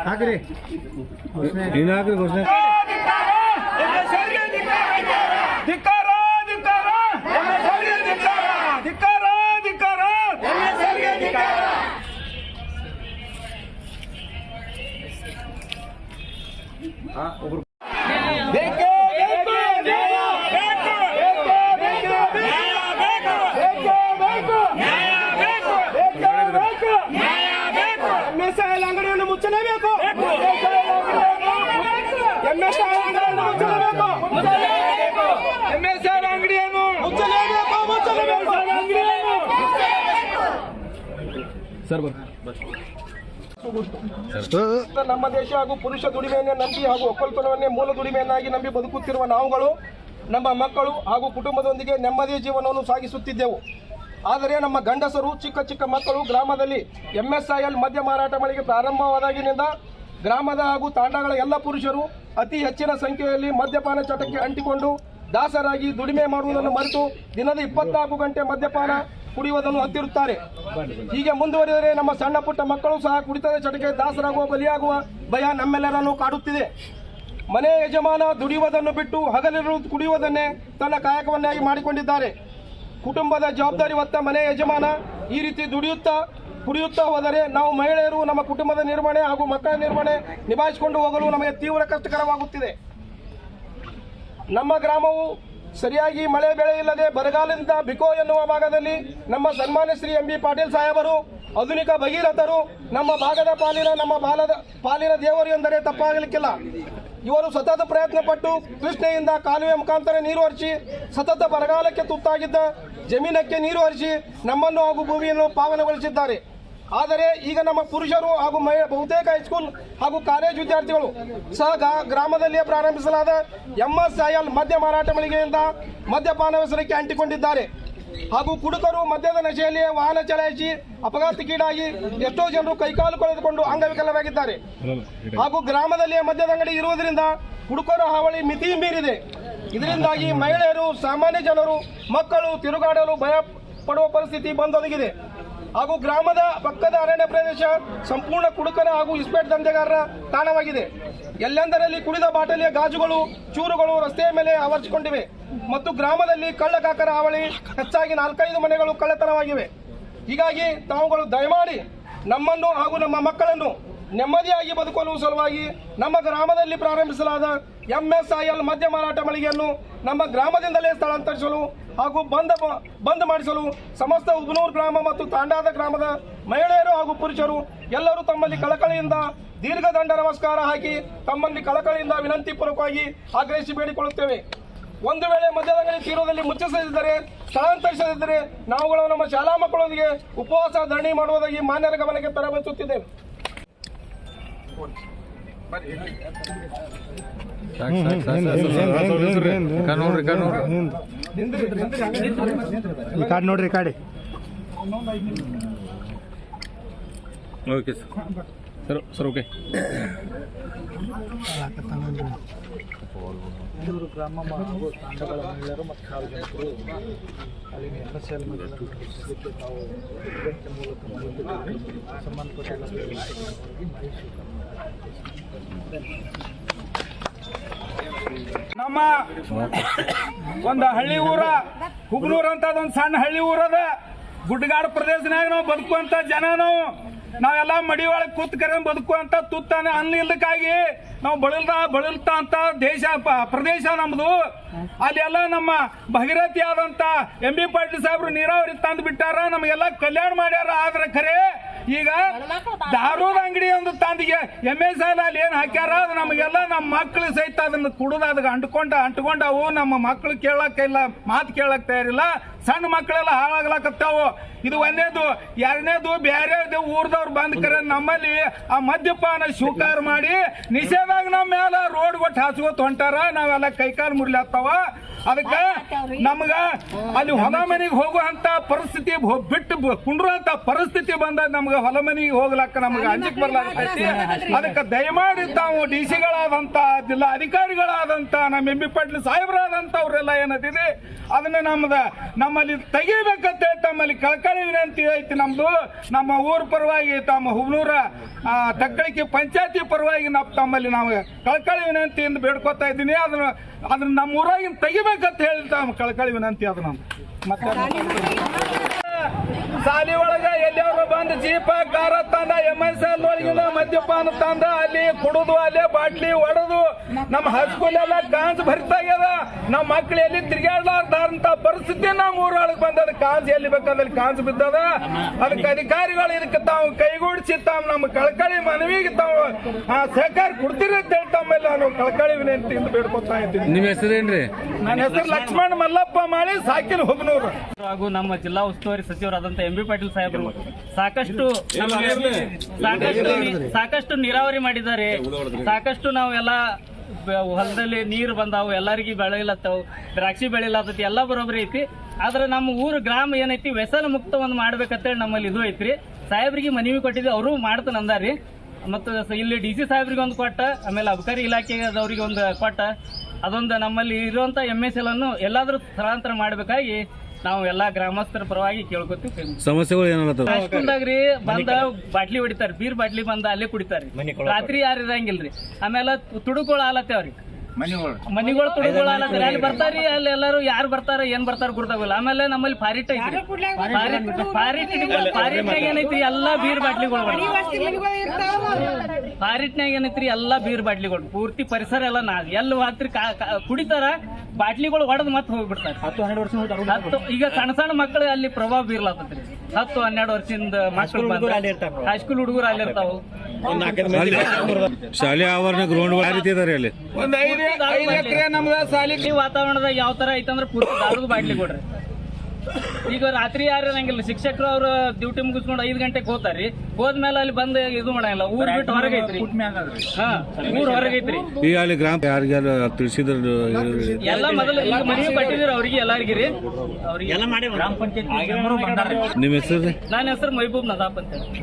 ಹಾಕ್ರಿ ನೀನು ಹಾಕ್ರಿ ಘೋಷಣೆ. ಧಿಕ್ಕಾರ ಧಿಕ್ಕಾರ ಧಿಕ್ಕಾರ ಧಿಕ್ಕಾರ. ಅಂಗಡಿಯನ್ನು ಮುಚ್ಚಲೇಬೇಕು. ಅಂಗಡಿಯನ್ನು ಮುಚ್ಚಲೇಬೇಕು. ನಮ್ಮ ದೇಶ ಹಾಗೂ ಪುರುಷ ದುಡಿಮೆಯನ್ನೇ ನಂಬಿ ಹಾಗೂ ಒಕ್ಕಲ್ತನವನ್ನೇ ಮೂಲ ದುಡಿಮೆಯನ್ನಾಗಿ ನಂಬಿ ಬದುಕುತ್ತಿರುವ ನಾವುಗಳು ನಮ್ಮ ಮಕ್ಕಳು ಹಾಗೂ ಕುಟುಂಬದೊಂದಿಗೆ ನೆಮ್ಮದಿಯ ಜೀವನವನ್ನು ಸಾಗಿಸುತ್ತಿದ್ದೆವು. ಆದರೆ ನಮ್ಮ ಗಂಡಸರು ಚಿಕ್ಕ ಚಿಕ್ಕ ಮಕ್ಕಳು ಗ್ರಾಮದಲ್ಲಿ MSIL ಮದ್ಯ ಮಾರಾಟ ಮಳಿಗೆ ಪ್ರಾರಂಭವಾದಾಗಿನಿಂದ ಗ್ರಾಮದ ಹಾಗೂ ತಾಂಡಗಳ ಎಲ್ಲ ಪುರುಷರು ಅತಿ ಹೆಚ್ಚಿನ ಸಂಖ್ಯೆಯಲ್ಲಿ ಮದ್ಯಪಾನ ಚಟಕ್ಕೆ ಅಂಟಿಕೊಂಡು ದಾಸರಾಗಿ ದುಡಿಮೆ ಮಾಡುವುದನ್ನು ಮರೆತು ದಿನದ 24 ಗಂಟೆ ಮದ್ಯಪಾನ ಕುಡಿಯುವುದನ್ನು ಹತ್ತಿರುತ್ತಾರೆ. ಹೀಗೆ ಮುಂದುವರಿದರೆ ನಮ್ಮ ಸಣ್ಣ ಪುಟ್ಟ ಮಕ್ಕಳು ಸಹ ಕುಡಿತದ ಚಟಕ್ಕೆ ದಾಸರಾಗುವ ಬಲಿಯಾಗುವ ಭಯ ನಮ್ಮೆಲ್ಲರನ್ನು ಕಾಡುತ್ತಿದೆ. ಮನೆ ಯಜಮಾನ ದುಡಿಯುವುದನ್ನು ಬಿಟ್ಟು ಹಗಲಿರುಳು ಕುಡಿಯುವುದನ್ನೇ ತನ್ನ ಕಾಯಕವನ್ನಾಗಿ ಮಾಡಿಕೊಂಡಿದ್ದಾರೆ. ಕುಟುಂಬದ ಜವಾಬ್ದಾರಿ ಹೊತ್ತ ಮನೆ ಯಜಮಾನ ಈ ರೀತಿ ಕುಡಿಯುತ್ತಾ ಹೋದರೆ ನಾವು ಮಹಿಳೆಯರು ನಮ್ಮ ಕುಟುಂಬದ ನಿರ್ವಹಣೆ ಹಾಗೂ ಮಕ್ಕಳ ನಿರ್ವಹಣೆ ನಿಭಾಯಿಸಿಕೊಂಡು ಹೋಗಲು ನಮಗೆ ತೀವ್ರ ಕಷ್ಟಕರವಾಗುತ್ತಿದೆ. ನಮ್ಮ ಗ್ರಾಮವು ಸರಿಯಾಗಿ ಮಳೆ ಬೆಳೆ ಇಲ್ಲದೆ ಬರಗಾಲದಿಂದ ಬಿಕೋ ಎನ್ನುವ ಭಾಗದಲ್ಲಿ ನಮ್ಮ ಸನ್ಮಾನ್ಯ ಶ್ರೀ MB ಪಾಟೀಲ್ ಸಾಹೇಬರು ಆಧುನಿಕ ಭಗೀರಥರು ನಮ್ಮ ಭಾಗದ ಪಾಲಿನ ದೇವರು ಎಂದರೆ ತಪ್ಪಾಗಲಿಕ್ಕಿಲ್ಲ. ಇವರು ಸತತ ಪ್ರಯತ್ನ ಪಟ್ಟು ಕೃಷ್ಣೆಯಿಂದ ಕಾಲುವೆ ಮುಖಾಂತರ ನೀರು ಹರಿಸಿ ಸತತ ಬರಗಾಲಕ್ಕೆ ತುತ್ತಾಗಿದ್ದ ಜಮೀನಕ್ಕೆ ನೀರು ಹರಿಸಿ ನಮ್ಮನ್ನು ಹಾಗೂ ಭೂಮಿಯನ್ನು ಪಾವನಗೊಳಿಸಿದ್ದಾರೆ. ಆದರೆ ಈಗ ನಮ್ಮ ಪುರುಷರು ಹಾಗೂ ಬಹುತೇಕ ಹೈಸ್ಕೂಲ್ ಹಾಗೂ ಕಾಲೇಜು ವಿದ್ಯಾರ್ಥಿಗಳು ಸಹ ಗ್ರಾಮದಲ್ಲಿಯೇ ಪ್ರಾರಂಭಿಸಲಾದ MSIL ಮದ್ಯ ಮಾರಾಟ ಮಳಿಗೆಯಿಂದ ಮದ್ಯಪಾನ ವ್ಯಸನಕ್ಕೆ ಅಂಟಿಕೊಂಡಿದ್ದಾರೆ. ಹಾಗೂ ಕುಡುಕರು ಮದ್ಯದ ನಶೆಯಲ್ಲಿ ವಾಹನ ಚಲಾಯಿಸಿ ಅಪಘಾತಕ್ಕೀಡಾಗಿ ಎಷ್ಟೋ ಜನರು ಕೈಕಾಲು ಕಳೆದುಕೊಂಡು ಅಂಗವಿಕಲರಾಗಿದ್ದಾರೆ. ಹಾಗೂ ಗ್ರಾಮದಲ್ಲಿಯೇ ಮದ್ಯದ ಅಂಗಡಿ ಇರುವುದರಿಂದ ಕುಡುಕರ ಹಾವಳಿ ಮಿತಿ ಮೀರಿದೆ. ಇದರಿಂದಾಗಿ ಮಹಿಳೆಯರು, ಸಾಮಾನ್ಯ ಜನರು, ಮಕ್ಕಳು ತಿರುಗಾಡಲು ಭಯ ಪಡುವ ಪರಿಸ್ಥಿತಿ ಬಂದೊದಗಿದೆ. ಹಾಗೂ ಗ್ರಾಮದ ಪಕ್ಕದ ಅರಣ್ಯ ಪ್ರದೇಶ ಸಂಪೂರ್ಣ ಕುಡುಕರ ಹಾಗೂ ಇಸ್ಪೇಟ್ ದಂಧೆಗಾರರ ತಾಣವಾಗಿದೆ. ಎಲ್ಲೆಂದರಲ್ಲಿ ಕುಡಿದ ಬಾಟಲಿಯ ಗಾಜುಗಳು, ಚೂರುಗಳು ರಸ್ತೆಯ ಮೇಲೆ ಆವರಿಸಿಕೊಂಡಿವೆ ಮತ್ತು ಗ್ರಾಮದಲ್ಲಿ ಕಳ್ಳಕಾಕರ ಹಾವಳಿ ಹೆಚ್ಚಾಗಿ 4-5 ಮನೆಗಳು ಕಳ್ಳತನವಾಗಿವೆ. ಹೀಗಾಗಿ ತಾವುಗಳು ದಯಮಾಡಿ ನಮ್ಮನ್ನು ಹಾಗೂ ನಮ್ಮ ಮಕ್ಕಳನ್ನು ನೆಮ್ಮದಿಯಾಗಿ ಬದುಕಲು ಸಲುವಾಗಿ ನಮ್ಮ ಗ್ರಾಮದಲ್ಲಿ ಪ್ರಾರಂಭಿಸಲಾದ MSIL ಮದ್ಯ ಮಾರಾಟ ಮಳಿಗೆಯನ್ನು ನಮ್ಮ ಗ್ರಾಮದಿಂದಲೇ ಸ್ಥಳಾಂತರಿಸಲು ಹಾಗೂ ಬಂದ್ ಮಾಡಿಸಲು ಸಮಸ್ತ ಉಬನೂರು ಗ್ರಾಮ ಮತ್ತು ತಾಂಡಾದ ಗ್ರಾಮದ ಮಹಿಳೆಯರು ಹಾಗೂ ಪುರುಷರು ಎಲ್ಲರೂ ತಮ್ಮಲ್ಲಿ ಕಳಕಳಿಯಿಂದ ದೀರ್ಘದಂಡ ನಮಸ್ಕಾರ ಹಾಕಿ ತಮ್ಮಲ್ಲಿ ಕಳಕಳಿಯಿಂದ ವಿನಂತಿ ಪೂರ್ವಕವಾಗಿ ಆಗ್ರಹಿಸಿ ಬೇಡಿಕೊಳ್ಳುತ್ತೇವೆ. ಒಂದು ವೇಳೆ ಮದ್ಯದ ಅಂಗಡಿ ತೀರೋದಲ್ಲಿ ಮುಚ್ಚಿಸದಿದ್ದರೆ, ಸ್ಥಳಾಂತರಿಸದಿದ್ದರೆ ನಾವುಗಳು ನಮ್ಮ ಶಾಲಾ ಮಕ್ಕಳೊಂದಿಗೆ ಉಪವಾಸ ಧರಣಿ ಮಾಡುವುದಾಗಿ ಮಾನ್ಯರ ಗಮನಕ್ಕೆ ತರಬಯಸುತ್ತಿದ್ದೇವೆ. ಕಾರ್ಡ್ ನೋಡ್ರಿ ಕಾಡಿ. Okay sir okay. ಮೂರು ಗ್ರಾಮ ಹಾಗೂ ತಾಂಡಗಳ ಮಹಿಳೆಯರು ಮತ್ತು ಸಾರ್ವಜನಿಕರು ಅಲ್ಲಿನ MSIL ಮುಗಿಸಲಿಕ್ಕೆ ತಾವು ಇವೆಂಟ್ ಮೂಲಕ ಸಂಬಂಧಪಟ್ಟ ಮಾಹಿತಿ ನಮ್ಮ ಒಂದು ಹಳ್ಳಿ ಊರ ಹುಬ್ನೂರ್ ಅಂತ ಒಂದು ಸಣ್ಣ ಹಳ್ಳಿ ಊರದ ಗುಡ್ಡಗಾಡು ಪ್ರದೇಶನಾಗ ನಾವು ಬದುಕುವಂತ ಜನ ನಾವೆಲ್ಲ ಮಡಿ ಒಳಗೆ ಕೂತ್ ಕರೆ ಬದುಕುವಂತ ತುತ್ತಾನೆ ಅನ್ಲಿಲ್ಲಕ್ಕಾಗಿ ನಾವು ಬಳಲ್ತಾ ಅಂತ ಪ್ರದೇಶ ನಮ್ದು. ಅಲ್ಲೆಲ್ಲ ನಮ್ಮ ಭಗೀರಥಿ ಆದಂತ MB ಪಾಟೀಲ್ ಸಾಹೇಬ್ರು ನೀರಾವರಿ ತಂದು ಬಿಟ್ಟಾರ, ನಮಗೆಲ್ಲ ಕಲ್ಯಾಣ ಮಾಡ್ಯಾರ. ಆದ್ರೆ ಖರೆ ಈಗ ದಾರೂದ ಅಂಗಡಿ ಒಂದು ತಂದಿಗೆ MSIL ಅಲ್ಲಿ ಏನ್ ಹಾಕ್ಯಾರ ಅದು ನಮಗೆಲ್ಲ ನಮ್ಮ ಮಕ್ಕಳು ಸಹಿತ ಅದನ್ನ ಕುಡಿದ ಅದಕ್ಕೆ ಅಂಟ್ಕೊಂಡವು. ನಮ್ಮ ಮಕ್ಕಳು ಕೇಳಕ್ಕಿಲ್ಲ, ಮಾತು ಕೇಳಕ್ ತಯಾರಿಲ್ಲ. ಸಣ್ಣ ಮಕ್ಕಳೆಲ್ಲ ಹಾಳಾಗ್ಲಾಕತ್ತಾವು. ಇದು ಒಂದೇದು. ಎರಡನೇದು, ಬೇರೆ ಊರ್ದವ್ರು ಬಂದ್ ಕರೆ ನಮ್ಮಲ್ಲಿ ಆ ಮದ್ಯಪಾನ ಸ್ವೀಕಾರ ಮಾಡಿ ನಿಷೇಧಾಗ ನಮ್ಮ ಮೇಲೆ ರೋಡ್ ಕೊಟ್ಟು ಹಾಸ್ಕೊತ್ ಹೊಂಟಾರ. ನಾವೆಲ್ಲ ಕೈಕಾಲು ಮುರ್ಲಾಗ್ತಾವ. ಅದಕ್ಕ ನಮ್ಗ ಅಲ್ಲಿ ಹೊಲ ಮನೆಗೆ ಹೋಗುವಂತ ಪರಿಸ್ಥಿತಿ ಬಿಟ್ಟು ಕುಂಡ್ರುವಂತ ಪರಿಸ್ಥಿತಿ ಬಂದ ನಮ್ಗ ಹೊಲ ಮನೆಗೆ ಹೋಗ್ಲಕ್ಕ ನಮ್ಗ ಅಂಜಿಕ್ ಬರ್ಲಾಗೈತಿ. ಅದಕ್ಕೆ ದಯಮಾಡಿ ತಾವು ಡಿಸಿಗಳಾದಂತ ಜಿಲ್ಲಾ ಅಧಿಕಾರಿಗಳಾದಂತ ನಮ್ಮ ಎಂ ಬಿ ಪಾಟೀಲ್ ಸಾಹೇಬರಾದಂತವ್ರೆಲ್ಲ ಏನದಿದೆ ಅದನ್ನ ನಮ್ಮಲ್ಲಿ ತೆಗಿಬೇಕಂತ ತಮ್ಮಲ್ಲಿ ಕಳಕಳಿ ವಿನಂತಿ ಐತಿ. ನಮ್ದು ನಮ್ಮ ಊರ ಪರವಾಗಿ ತಮ್ಮ ಹುಬ್ನೂರ ತಕ್ಕಳಿಕೆ ಪಂಚಾಯತಿ ಪರವಾಗಿ ತಮ್ಮಲ್ಲಿ ನಾವು ಕಳಕಳಿ ವಿನಂತಿಯಿಂದ ಬೇಡ್ಕೊತಾ ಇದ್ದೀನಿ. ಅದನ್ನ ನಮ್ಮ ಊರಾಗಿನ ತೆಗಿಬೇಕಂತ ಹೇಳಿ ತಮ್ಮ ಕಳಕಳಿ ವಿನಂತಿ ಅದು ನಮ್ದು. ಮತ್ತೆ ಸಾಲಿ ಒಳಗ ಎಲ್ಲಿಯವರು ಬಂದು ಜೀಪ ಕಾರ ತಂದ MSL ಒಳಗಿನ ಮದ್ಯಪಾನ ತಂದ ಅಲ್ಲಿ ಕುಡುದು ಅಲ್ಲೇ ಬಾಟ್ಲಿ ಹೊಡೆದು ನಮ್ಮ ಹೈಸ್ಕೂಲ್ ಎಲ್ಲ ಕಾಂಜ್ ಭರಿತಾಗ್ಯದ. ನಮ್ಮ ಮಕ್ಳು ಎಲ್ಲಿ ತಿರುಗಾಡ್ಲಾರ್ದಂತ ಪರಿಸ್ಥಿತಿ ನಮ್ಮ ಊರೊಳಗೆ ಬಂದದ. ಕಾಂಜ್ ಎಲ್ಲಿ ಬೇಕಾದಲ್ಲಿ ಕಾಂಜ್ ಬಿದ್ದದ. ಅದಕ್ಕೆ ಅಧಿಕಾರಿಗಳು ಇದಕ್ಕೆ ತಾವು ಕೈಗೂಡಿಸಿ ತಾವು ನಮ್ಮ ಕಳಕಳಿ ಮನವಿಗೆ ತಾವು ಸಹಕಾರ ಕೊಡ್ತೀರಿ ಅಂತ ಹೇಳಿ ತಮ್ಮೆಲ್ಲ ನಾವು ಕಳಕಳಿ ವಿನಂತಿಯಿಂದ ಬೇಡ್ಕೊತಾ ಇದ್ದೀನಿ. ನಿಮ್ಮ ಹೆಸರೇನ್ರಿ? ನನ್ನ ಹೆಸರು ಲಕ್ಷ್ಮಣ್ ಮಲ್ಲಪ್ಪ ಮಾಡಿ ಸಾಕಿನ ಹುಗ್ನೂರು ಹಾಗೂ ನಮ್ಮ ಜಿಲ್ಲಾ ಉಸ್ತುವಾರಿ ಸಚಿವರಾದಂತ ಎಂ ಬಿ ಪಾಟೀಲ್ ಸಾಹೇಬರು ಸಾಕಷ್ಟು ನೀರಾವರಿ ಮಾಡಿದ್ದಾರೆ. ಸಾಕಷ್ಟು ನಾವೆಲ್ಲ ಹೊಲದಲ್ಲಿ ನೀರು ಬಂದಾವು, ಎಲ್ಲರಿಗೂ ಬೆಳೆಯಲತ್ತವು, ದ್ರಾಕ್ಷಿ ಬೆಳೆಯಲತ್ತೈತಿ, ಎಲ್ಲ ಬರೋಬ್ಬರಿ ಐತಿ. ಆದ್ರೆ ನಮ್ಮ ಊರು ಗ್ರಾಮ ಏನೈತಿ ವ್ಯಸನ ಮುಕ್ತ ಒಂದು ಮಾಡ್ಬೇಕಂತೇಳಿ ನಮ್ಮಲ್ಲಿ ಇದು ಐತ್ರಿ. ಸಾಹೇಬ್ರಿಗೆ ಮನವಿ ಕೊಟ್ಟಿದ್ವಿ, ಅವರು ಮಾಡ್ತಾನೆ ಅಂದಾರಿ. ಮತ್ತು ಇಲ್ಲಿ DC ಸಾಹೇಬ್ರಿಗೆ ಒಂದು ಕೊಟ್ಟ, ಆಮೇಲೆ ಅಬಕಾರಿ ಇಲಾಖೆದವ್ರಿಗೆ ಒಂದು ಕೊಟ್ಟ. ಅದೊಂದು ನಮ್ಮಲ್ಲಿ ಇರುವಂತ MSL ಅನ್ನು ಎಲ್ಲಾದ್ರೂ ಸ್ಥಳಾಂತರ ಮಾಡಬೇಕಾಗಿ ನಾವು ಎಲ್ಲಾ ಗ್ರಾಮಸ್ಥರ ಪರವಾಗಿ ಕೇಳ್ಕೊತೀವಿ. ಸಮಸ್ಯೆಗಳು ಏನಾಗ್ತವೆ? ಹಾಸ್ಕೊಂಡಾಗ್ರಿ ಬಂದ ಬಾಟ್ಲಿ ಹೊಡಿತಾರ, ಬೀರ್ ಬಾಟ್ಲಿ ಬಂದ ಅಲ್ಲೇ ಕುಡಿತಾರ. ರಾತ್ರಿ ಯಾರು ಇರಂಗಿಲ್ರಿ. ಆಮೇಲೆ ತುಡುಗಳು ಆಲತ್ತೇವ್ರಿ, ಮನಿಗಳು ತುಡುಗಳು ಆಲತ್ತಾರೆ. ಅಲ್ಲಿ ಬರ್ತಾರಿ, ಅಲ್ಲಿ ಎಲ್ಲಾರು ಯಾರು ಬರ್ತಾರ ಏನ್ ಬರ್ತಾರ ಗುರ್ತಾಗಲ್ಲ. ಆಮೇಲೆ ನಮ್ಮಲ್ಲಿ ಫಾರಿಟ್ ಐತ್ರಿ. ಫಾರಿಟ್ನಾಗ ಏನೈತ್ರಿ ಎಲ್ಲಾ ಬೀರ್ ಬಾಟ್ಲಿಗಳು, ಫಾರಿಟ್ನಾಗ ಏನೈತ್ರಿ ಎಲ್ಲಾ ಬೀರ್ ಬಾಟ್ಲಿಗಳು ಪೂರ್ತಿ ಪರಿಸರ ಎಲ್ಲ ಎಲ್ಲಿ ಮಾತ್ರ ಕುಡಿತಾರ, ಬಾಟ್ಲಿಗಳು ಹೊಡೆದ್ ಮತ್ತೆ ಹೋಗ್ಬಿಡ್ತಾರೆ. 10-12 ವರ್ಷ ಈಗ ಸಣ್ಣ ಸಣ್ಣ ಮಕ್ಕಳು ಅಲ್ಲಿ ಪ್ರಭಾವ ಬೀರ್ಲಾತತ್ರಿ. 10-12 ವರ್ಷದಿಂದ ಮಕ್ಕಳು ಹೈಸ್ಕೂಲ್ ಹುಡುಗರು ಅಲ್ಲಿರ್ತಾವ. ಶಾಲೆ ಆವರಣ ಗ್ರೌಂಡ್ ಯಾವ ರೀತಿ ಇದಾರೆ ಅಲ್ಲಿ? ಒಂದು 5 ಎಕರೆ ನಮ್ದ ಸಾಲಿ ವಾತಾವರಣದಾಗ ಯಾವ ತರ ಐತಂದ್ರೆ ಪೂರ್ತಿ ದಾರದ ಬಾಟ್ಲಿ ಕೊಡ್ರಿ. ಈಗ ರಾತ್ರಿ ಯಾರು ಇರಂಗಿಲ್ಲ. ಶಿಕ್ಷಕರು ಅವ್ರ ಡ್ಯೂಟಿ ಮುಗಿಸ್ಕೊಂಡು 5 ಗಂಟೆಗೆ ಹೋಗ್ತಾರ್ರಿ. ಹೋದ್ಮೇಲೆ ಅಲ್ಲಿ ಬಂದು ಇದು ಮಾಡಂಗಿಲ್ಲ. ಊರ್ ಬಿಟ್ಟು ಹೊರಗೈತ್ರಿ. ಊರ್ ಹೊರಗೈತ್ರಿ. ಈಗ ಅಲ್ಲಿ ಗ್ರಾಮ ಯಾರಿಗಾರ ತಿಳಿಸಿದ್ರು ಎಲ್ಲ ಮೊದಲು ಈಗ ಮನವಿ ಕೊಟ್ಟಿದ್ರು ಅವ್ರಿಗೆ ಎಲ್ಲಾರ್ಗಿರಿ. ಅವ್ರಿಗೆ ಗ್ರಾಮ ಪಂಚಾಯತ್ ನಿಮ್ಮ ಹೆಸರು? ನನ್ನ ಹೆಸರು ಮೈಬೂಬ್ ನದಾಪ್ ಅಂತ ಹೇಳಿ.